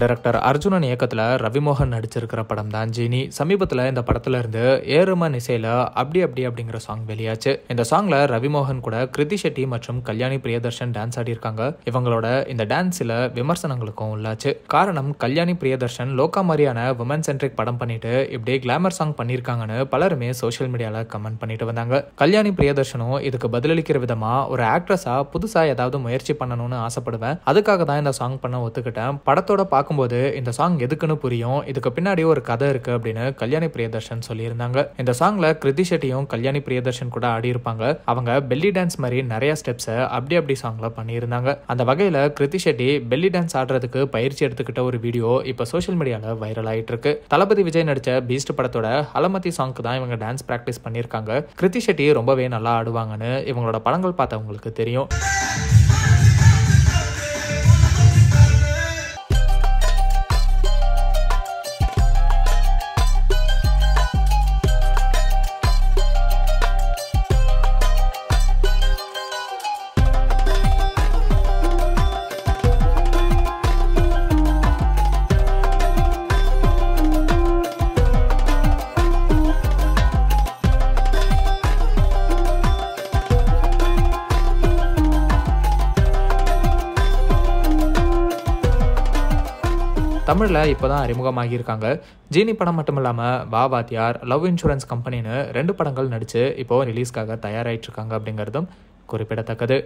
Director Arjunan இயக்கத்துல ரவிமோகன் நடிச்சிருக்கிற படம் தான் ஜீனி. சமீபத்துல இந்த படத்துல இருந்து ஏறுமன் இசையில அப்படி அப்படிங்கிற சாங் வெளியாச்சு. இந்த சாங்ல ரவிமோகன் கூட கிருத்தி ஷெட்டி மற்றும் கல்யாணி பிரியதர்ஷன் டான்ஸ் ஆடி இருக்காங்க. இவங்களோட இந்த டான்ஸ் சில விமர்சனங்களுக்கும் உள்ளாச்சு. காரணம், கல்யாணி பிரியதர்ஷன் லோகா மாதிரியான உமன் சென்ட்ரிக் படம் பண்ணிட்டு இப்படி கிளாமர் சாங் பண்ணிருக்காங்கன்னு பலருமே சோசியல் மீடியால கமெண்ட் பண்ணிட்டு வந்தாங்க. கல்யாணி பிரியதர்ஷனும் இதுக்கு பதிலளிக்கிற விதமா, ஒரு ஆக்ட்ரஸா புதுசா ஏதாவது முயற்சி பண்ணணும்னு ஆசைப்படுவேன், அதுக்காக தான் இந்த சாங் பண்ண ஒத்துக்கிட்டேன். படத்தோட பார்க்கும்போது இந்த சாங் எதுக்குன்னு புரியும், இதுக்கு பின்னாடி ஒரு கதை இருக்கு அப்படின்னு கல்யாணி பிரியதர்ஷன் சொல்லியிருந்தாங்க. இந்த சாங்ல கிருத்தி ஷெட்டியும் கல்யாணி பிரியதர்ஷன் கூட ஆடி இருப்பாங்க. அவங்க பெல்லி டான்ஸ் மாதிரி நிறைய ஸ்டெப்ஸ் அப்படி சாங்ல பண்ணியிருந்தாங்க. அந்த வகையில கிருத்தி ஷெட்டி பெல்லி டான்ஸ் ஆடுறதுக்கு பயிற்சி எடுத்துக்கிட்ட ஒரு வீடியோ இப்ப சோசியல் மீடியால வைரல் ஆயிட்டு இருக்கு. தளபதி விஜய் நடிச்ச பீஸ்ட் படத்தோட அலமதி சாங்க்கு தான் இவங்க டான்ஸ் பிராக்டிஸ் பண்ணியிருக்காங்க. கிருத்தி ஷெட்டி ரொம்பவே நல்லா ஆடுவாங்கன்னு இவங்களோட படங்கள் பார்த்தவங்களுக்கு தெரியும். தமிழ்ல இப்போதான் அறிமுகமாகியிருக்காங்க. ஜீனி படம் மட்டும் இல்லாம வா வாத்தியார், லவ் இன்சூரன்ஸ் கம்பெனின்னு 2 படங்கள் நடிச்சு இப்போ ரிலீஸ்க்காக தயாராயிட்டு இருக்காங்க அப்படிங்கிறதும் குறிப்பிடத்தக்கது.